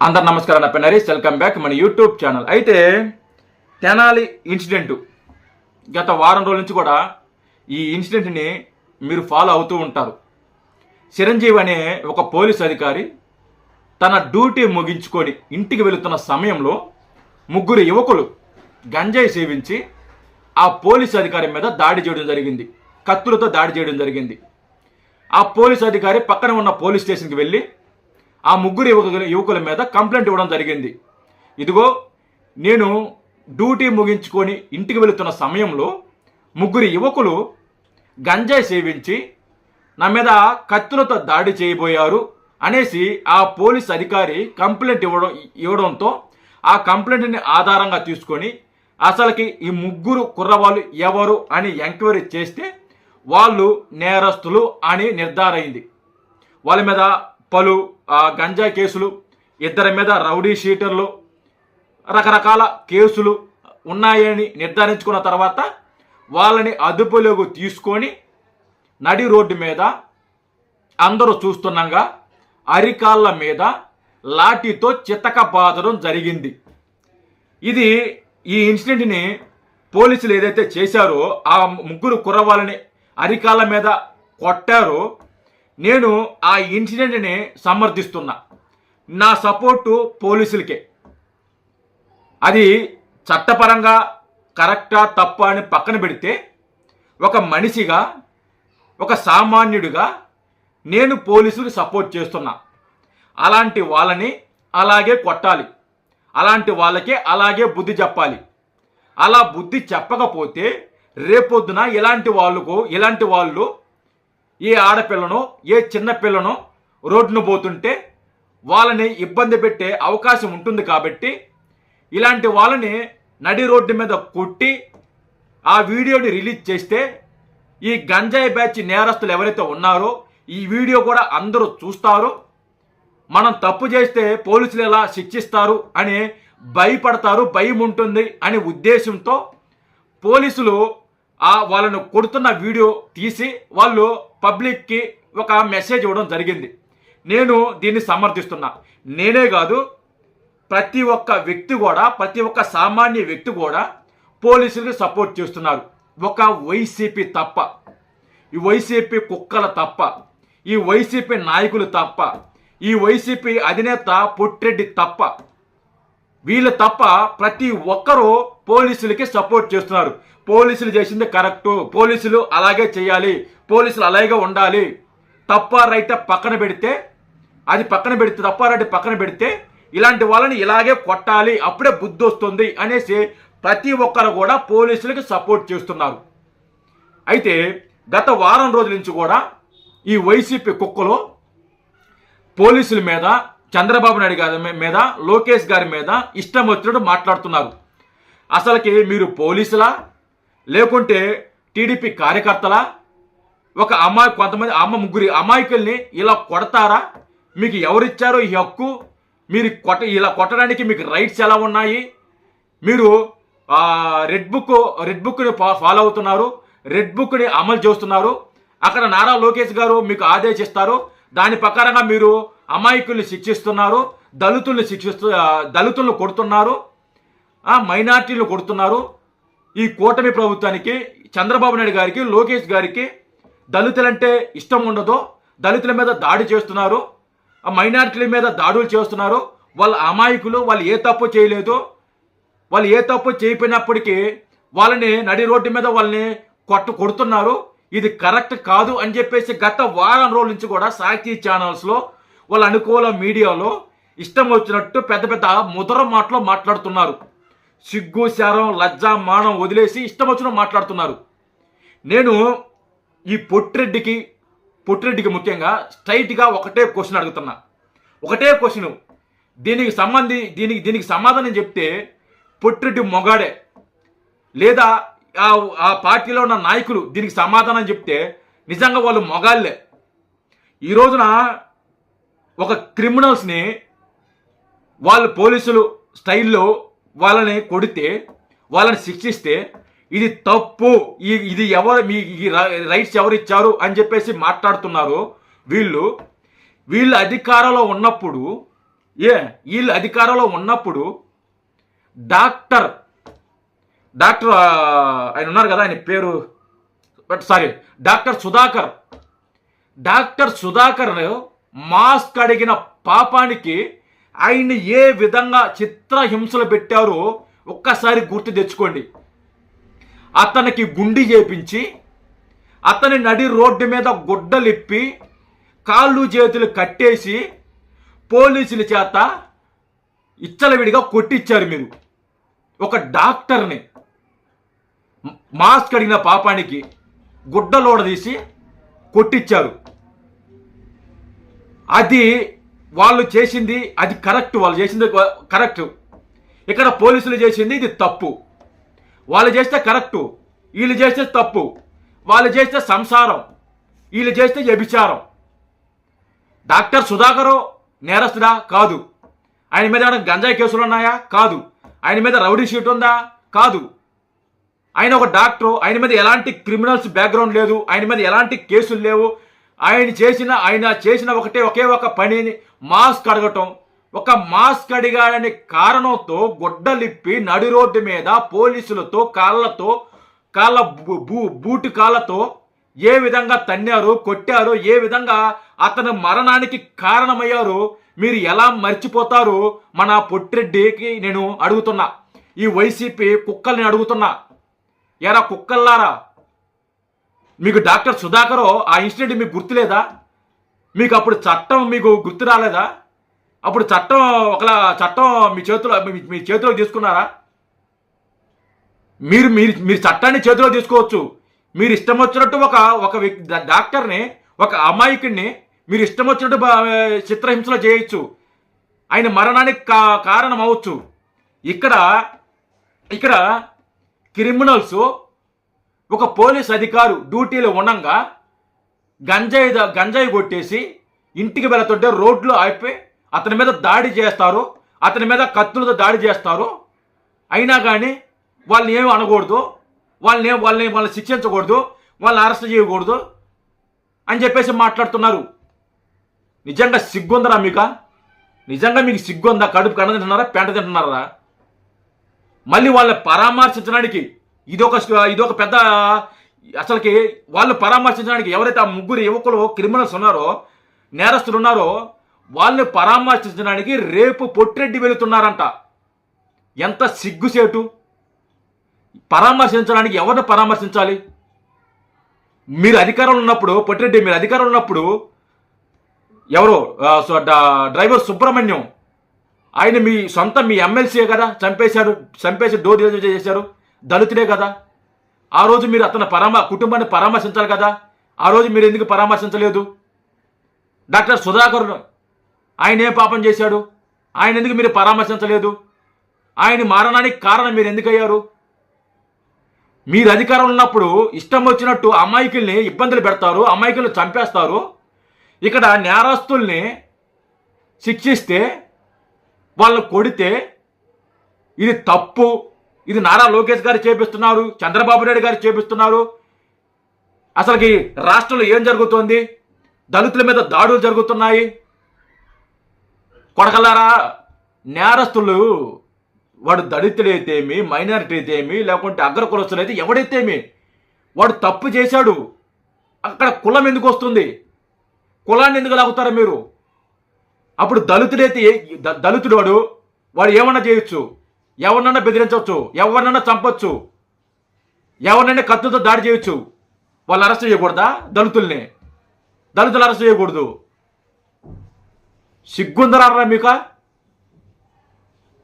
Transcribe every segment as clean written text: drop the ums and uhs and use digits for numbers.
అందరు నమస్కారం. నా పేరు నరేష్. వెల్కమ్ బ్యాక్ మన యూట్యూబ్ ఛానల్. అయితే తెనాలి ఇన్సిడెంట్ గత వారం రోజుల నుంచి కూడా ఈ ఇన్సిడెంట్ని మీరు ఫాలో అవుతూ ఉంటారు. చిరంజీవి అనే ఒక పోలీస్ అధికారి తన డ్యూటీ ముగించుకొని ఇంటికి వెళుతున్న సమయంలో ముగ్గురు యువకులు గంజాయి సేవించి ఆ పోలీస్ అధికారి మీద దాడి చేయడం జరిగింది. కత్తులతో దాడి చేయడం జరిగింది. ఆ పోలీస్ అధికారి పక్కన ఉన్న పోలీస్ స్టేషన్కి వెళ్ళి ఆ ముగ్గురు యువకుల మీద కంప్లైంట్ ఇవ్వడం జరిగింది. ఇదిగో నేను డ్యూటీ ముగించుకొని ఇంటికి వెళుతున్న సమయంలో ముగ్గురు యువకులు గంజాయి సేవించి నా మీద కత్తులతో దాడి చేయబోయారు అనేసి ఆ పోలీస్ అధికారి కంప్లైంట్ ఇవ్వడంతో ఆ కంప్లైంట్ని ఆధారంగా తీసుకొని అసలుకి ఈ ముగ్గురు కుర్రవాళ్ళు ఎవరు అని ఎంక్వైరీ చేస్తే వాళ్ళు నేరస్తులు అని నిర్ధారైంది. వాళ్ళ మీద పలు గంజాయి కేసులు, ఇద్దరి మీద రౌడీ షీటర్లు, రకరకాల కేసులు ఉన్నాయని నిర్ధారించుకున్న తర్వాత వాళ్ళని అదుపులోకి తీసుకొని నడి రోడ్డు మీద అందరూ చూస్తుండగా అరికాళ్ళ మీద లాఠీతో చితకబాదడం జరిగింది. ఈ ఇన్సిడెంట్ని పోలీసులు ఏదైతే చేశారో ఆ ముగ్గురు కుర్రవాళ్ళని అరికాళ్ళ మీద కొట్టారో నేను ఆ ఇన్సిడెంట్ని సమర్థిస్తున్నా. నా సపోర్టు పోలీసులకే. అది చట్టపరంగా కరెక్టా తప్పా అని పక్కన పెడితే ఒక మనిషిగా, ఒక సామాన్యుడిగా నేను పోలీసులకు సపోర్ట్ చేస్తున్నా. అలాంటి వాళ్ళని అలాగే కొట్టాలి, అలాంటి వాళ్ళకే అలాగే బుద్ధి చెప్పాలి. అలా బుద్ధి చెప్పకపోతే రేపొద్దున ఇలాంటి వాళ్ళు ఏ ఆడపిల్లను, ఏ చిన్న పిల్లను రోడ్డును పోతుంటే వాళ్ళని ఇబ్బంది పెట్టే అవకాశం ఉంటుంది. కాబట్టి ఇలాంటి వాళ్ళని నడి రోడ్డు మీద కొట్టి ఆ వీడియోని రిలీజ్ చేస్తే ఈ గంజాయి బ్యాచ్ నేరస్తులు ఎవరైతే ఉన్నారో ఈ వీడియో కూడా అందరూ చూస్తారు. మనం తప్పు చేస్తే పోలీసులు ఎలా శిక్షిస్తారు అని భయపడతారు, భయం ఉంటుంది అనే ఉద్దేశంతో పోలీసులు వాళ్ళను కొడుతున్న వీడియో తీసి వాళ్ళు పబ్లిక్కి ఒక మెసేజ్ ఇవ్వడం జరిగింది. నేను దీన్ని సమర్థిస్తున్నా. నేనే కాదు, ప్రతి ఒక్క వ్యక్తి కూడా, ప్రతి ఒక్క సామాన్య వ్యక్తి కూడా పోలీసులకు సపోర్ట్ చేస్తున్నారు. ఒక వైసీపీ తప్ప, ఈ వైసీపీ కుక్కల తప్ప, ఈ వైసీపీ నాయకులు తప్ప, ఈ వైసీపీ అధినేత పొట్టిరెడ్డి తప్ప, వీళ్ళు తప్ప ప్రతి ఒక్కరూ పోలీసులకి సపోర్ట్ చేస్తున్నారు. పోలీసులు చేసింది కరెక్టు, పోలీసులు అలాగే చేయాలి, పోలీసులు అలాగే ఉండాలి. తప్ప రైట్ పక్కన పెడితే, తప్ప రైట్ పక్కన పెడితే ఇలాంటి వాళ్ళని ఇలాగే కొట్టాలి, అప్పుడే బుద్ధి వస్తుంది అనేసి ప్రతి ఒక్కరు కూడా పోలీసులకి సపోర్ట్ చేస్తున్నారు. అయితే గత వారం రోజుల నుంచి కూడా ఈ వైసీపీ కుక్కలు పోలీసుల మీద, చంద్రబాబు నాయుడు గారి మీద, లోకేష్ గారి మీద ఇష్టం వచ్చినట్టు మాట్లాడుతున్నారు. అసలుకి మీరు పోలీసులా లేకుంటే టీడీపీ కార్యకర్తలా? ఒక కొంతమంది ముగ్గురి అమాయకుల్ని ఇలా కొడతారా? మీకు ఎవరిచ్చారో ఈ హక్కు? మీరు ఇలా కొట్టడానికి మీకు రైట్స్ ఎలా ఉన్నాయి? మీరు రెడ్ బుక్ని ఫాలో అవుతున్నారు, రెడ్ బుక్ని అమలు చేస్తున్నారు. అక్కడ నారా లోకేష్ గారు మీకు ఆదేశిస్తారు, దాని ప్రకారంగా మీరు అమాయకుల్ని శిక్షిస్తున్నారు, దళితులను కొడుతున్నారు, మైనార్టీలను కొడుతున్నారు. ఈ కూటమి ప్రభుత్వానికి, చంద్రబాబు నాయుడు గారికి, లోకేష్ గారికి దళితులంటే ఇష్టం ఉండదు. దళితుల మీద దాడి చేస్తున్నారు, మైనార్టీల మీద దాడులు చేస్తున్నారు. వాళ్ళ అమాయకులు, వాళ్ళు ఏ తప్పు చేయలేదు. వాళ్ళు ఏ తప్పు చేయకపోయినప్పటికీ వాళ్ళని నడి రోడ్డు మీద వాళ్ళని కొడుతున్నారు. ఇది కరెక్ట్ కాదు అని చెప్పేసి గత వారం రోజుల నుంచి కూడా సాక్షి ఛానల్స్లో, వాళ్ళ అనుకూల మీడియాలో ఇష్టం వచ్చినట్టు పెద్ద పెద్ద ముదర మాటలు మాట్లాడుతున్నారు. సిగ్గు, శారం, లజ్జ, మానం వదిలేసి ఇష్టం వచ్చినట్టు మాట్లాడుతున్నారు. నేను ఈ పొట్టిరెడ్డికి ముఖ్యంగా స్ట్రైట్గా ఒకటే క్వశ్చన్ అడుగుతున్నా. ఒకటే క్వశ్చన్, దీనికి సమాధానం చెప్తే పొట్టిరెడ్డి మొగాడే, లేదా ఆ పార్టీలో ఉన్న నాయకులు దీనికి సమాధానం చెప్తే నిజంగా వాళ్ళు మొగాళ్ళే. ఈ రోజున ఒక క్రిమినల్స్ని వాళ్ళు పోలీసులు స్టైల్లో వాళ్ళని కొడితే, వాళ్ళని శిక్షిస్తే ఇది తప్పు, ఇది మీ రైట్స్ ఎవరు ఇచ్చారు అని చెప్పేసి మాట్లాడుతున్నారు. వీళ్ళు అధికారంలో ఉన్నప్పుడు వీళ్ళు అధికారంలో ఉన్నప్పుడు డాక్టర్ డాక్టర్ ఆయన ఉన్నారు కదా, ఆయన పేరు సారీ డాక్టర్ సుధాకర్ మాస్క్ అడిగిన పాపానికి ఆయన్ని ఏ విధంగా చిత్రహింసలు పెట్టారో ఒక్కసారి గుర్తు తెచ్చుకోండి. అతనికి గుండి చేపించి అతని నడి రోడ్డు మీద గుడ్డలిప్పి కాళ్ళు చేతులు కట్టేసి పోలీసుల చేత ఇచ్చలవిడిగా కొట్టించారు. మీరు ఒక డాక్టర్ని మాస్క్ అడిగిన పాపానికి గుడ్డలోడ తీసి కొట్టించారు. అది వాళ్ళు చేసింది, అది కరెక్ట్. వాళ్ళు చేసింది కరెక్ట్. ఇక్కడ పోలీసులు చేసింది ఇది తప్పు. వాళ్ళు చేస్తే కరెక్టు, వీళ్ళు చేస్తే తప్పు. వాళ్ళు చేస్తే సంసారం, వీళ్ళు చేస్తే వ్యభిచారం. డాక్టర్ సుధాకరు నేరస్తుడా? కాదు. ఆయన మీద ఏమైనా గంజాయి కేసులు ఉన్నాయా? కాదు. ఆయన మీద రౌడీ షీట్ ఉందా? కాదు. ఆయన ఒక డాక్టరు. ఆయన మీద ఎలాంటి క్రిమినల్స్ బ్యాక్గ్రౌండ్ లేదు. ఆయన మీద ఎలాంటి కేసులు లేవు. ఆయన చేసిన ఒకే ఒక పనిని మాస్క్ అడగటం. ఒక మాస్క్ అడిగాడనే కారణంతో గుడ్డలిప్పి నడి రోడ్డు మీద పోలీసులతో కాళ్ళ బూటు కాళ్ళతో ఏ విధంగా తన్నారు, కొట్టారు, ఏ విధంగా అతని మరణానికి కారణమయ్యారు మీరు ఎలా మర్చిపోతారు? మన పొట్టిరెడ్డికి నేను అడుగుతున్నా, ఈ వైసీపీ కుక్కల్ని అడుగుతున్నా, ఎరా కుక్కల్లారా, మీకు డాక్టర్ సుధాకర్ ఆ ఇన్సిడెంట్ మీకు గుర్తులేదా? మీకు అప్పుడు చట్టం మీకు గుర్తు రాలేదా? అప్పుడు చట్టం మీ చేతిలో తీసుకున్నారా? మీరు చట్టాన్ని చేతిలో తీసుకోవచ్చు. మీరు ఇష్టం వచ్చినట్టు ఒక వ్యక్తి డాక్టర్ని, ఒక అమాయకుడిని మీరు ఇష్టం వచ్చినట్టు చిత్రహింసలో చేయొచ్చు. ఆయన మరణానికి కారణం అవ్వచ్చు. ఇక్కడ క్రిమినల్స్ ఒక పోలీస్ అధికారు డ్యూటీలో ఉండగా గంజాయి కొట్టేసి ఇంటికి వెళుతుంటే రోడ్లో ఆపి అతని మీద దాడి చేస్తారు, అతని మీద కత్తులతో దాడి చేస్తారు. అయినా కానీ వాళ్ళని ఏమి అనకూడదు, వాళ్ళని శిక్షించకూడదు, వాళ్ళని అరెస్ట్ చేయకూడదు అని చెప్పేసి మాట్లాడుతున్నారు. నిజంగా సిగ్గుందరా మీకు? నిజంగా మీకు సిగ్గుందా? కడుపు కన్న తింటున్నారా, పెంట తింటున్నారా? మళ్ళీ వాళ్ళని పరామర్శించడానికి ఇదొక పెద్ద, అసలుకి వాళ్ళు పరామర్శించడానికి ఎవరైతే ఆ ముగ్గురు యువకులు క్రిమినల్స్ ఉన్నారో, నేరస్తులు ఉన్నారో, వాళ్ళని పరామర్శించడానికి రేపు పొట్టిరెడ్డి వెళుతున్నారంట. ఎంత సిగ్గుసేటు! పరామర్శించడానికి ఎవరిని పరామర్శించాలి? మీరు అధికారంలో ఉన్నప్పుడు, పొట్టిరెడ్డి మీరు అధికారంలో ఉన్నప్పుడు ఎవరు డ్రైవర్ సుబ్రహ్మణ్యం, ఆయన మీ ఎమ్మెల్సీయే కదా, చంపేసి డోర్ చేశారు, దళితుడే కదా. ఆ రోజు మీరు అతని కుటుంబాన్ని పరామర్శించాలి కదా. ఆ రోజు మీరు ఎందుకు పరామర్శించలేదు? డాక్టర్ సుధాకర్ ఆయన ఏ పాపం చేశాడు? ఆయన ఎందుకు మీరు పరామర్శించలేదు? ఆయన మరణానికి కారణం మీరు ఎందుకు అయ్యారు? మీరు అధికారం ఉన్నప్పుడు ఇష్టం వచ్చినట్టు అమాయకుల్ని ఇబ్బందులు పెడతారు, అమాయకుల్ని చంపేస్తారు. ఇక్కడ నేరస్తుల్ని శిక్షిస్తే, వాళ్ళని కొడితే ఇది తప్పు. ఇది నారా లోకేష్ గారు చేపిస్తున్నారు, చంద్రబాబు నాయుడు గారు చేపిస్తున్నారు. అసలుకి రాష్ట్రంలో ఏం జరుగుతోంది? దళితుల మీద దాడులు జరుగుతున్నాయి. కొడకల్లారా, నేరస్తులు వాడు దళితుడైతేమి, మైనారిటీ అయితేమి, లేకుంటే అగ్రకులస్తులైతే ఎవడైతేమి, వాడు తప్పు చేశాడు. అక్కడ కులం ఎందుకు వస్తుంది? కులాన్ని ఎందుకు లాగుతారా మీరు? అప్పుడు దళితుడు వాడు ఏమన్నా చేయొచ్చు, ఎవరినన్నా బెదిరించవచ్చు, ఎవరినన్నా చంపొచ్చు, ఎవరినైనా కత్తులతో దాడి చేయొచ్చు. వాళ్ళు అరెస్ట్ చేయకూడదా? దళితులు అరెస్ట్ చేయకూడదు. సిగ్గుందరా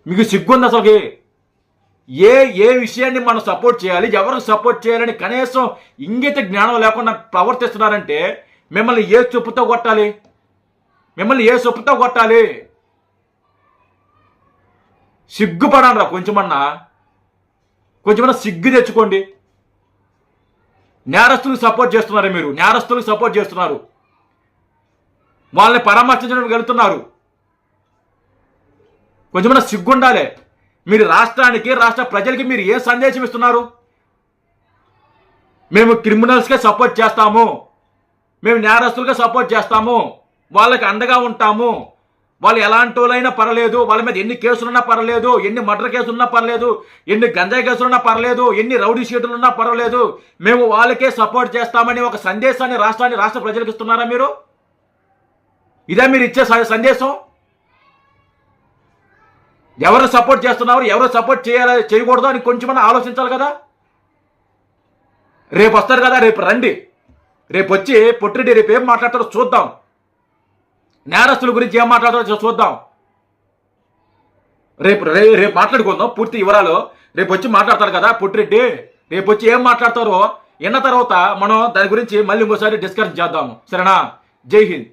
మీకు సిగ్గుంది అసలుకి? ఏ విషయాన్ని మనం సపోర్ట్ చేయాలి, ఎవరికి సపోర్ట్ చేయాలని కనీసం ఇంగిత జ్ఞానం లేకుండా ప్రవర్తిస్తున్నారంటే మిమ్మల్ని ఏ చెప్పుతో కొట్టాలి? సిగ్గుపడనరా కొంచెమన్నా సిగ్గు తెచ్చుకోండి. నేరస్తులకు సపోర్ట్ చేస్తున్నారు, మీరు నేరస్తులకు సపోర్ట్ చేస్తున్నారు, వాళ్ళని పరామర్శించడానికి వెళ్తున్నారు. కొంచెమన్నా సిగ్గుండాలి. మీరు రాష్ట్రానికి, రాష్ట్ర ప్రజలకి మీరు ఏ సందేశం ఇస్తున్నారు? మేము క్రిమినల్స్కే సపోర్ట్ చేస్తాము, మేము నేరస్తులుగా సపోర్ట్ చేస్తాము, వాళ్ళకి అండగా ఉంటాము వాళ్ళు ఎలాంటి వాళ్ళైనా పర్లేదు, వాళ్ళ మీద ఎన్ని కేసులున్నా పర్లేదు, ఎన్ని మర్డర్ కేసులున్నా పర్లేదు, ఎన్ని గంజాయి కేసులున్నా పర్లేదు, ఎన్ని రౌడీ షీటులున్నా పర్వాలేదు, మేము వాళ్ళకే సపోర్ట్ చేస్తామని ఒక సందేశాన్ని రాష్ట్ర ప్రజలకు ఇస్తున్నారా మీరు? ఇదే మీరు ఇచ్చే సందేశం? ఎవరు సపోర్ట్ చేస్తున్నారు, ఎవరు సపోర్ట్ చేయకూడదు అని కొంచెమన్నా ఆలోచించాలి కదా. రేపు వస్తారు కదా, రేపు రండి, రేపు వచ్చి పొట్టిరెడ్డి రేపు ఏం మాట్లాడతారో చూద్దాం, నేరస్తుల గురించి ఏం మాట్లాడతారో చూద్దాం. రేపు మాట్లాడుకుందాం పూర్తి వివరాలు. రేపు వచ్చి మాట్లాడతారు కదా పొట్టిరెడ్డి, రేపు వచ్చి ఏం మాట్లాడతారో విన్న తర్వాత మనం దాని గురించి మళ్ళీ ఇంకోసారి డిస్కస్ చేద్దాము. సరేనా? జై హింద్.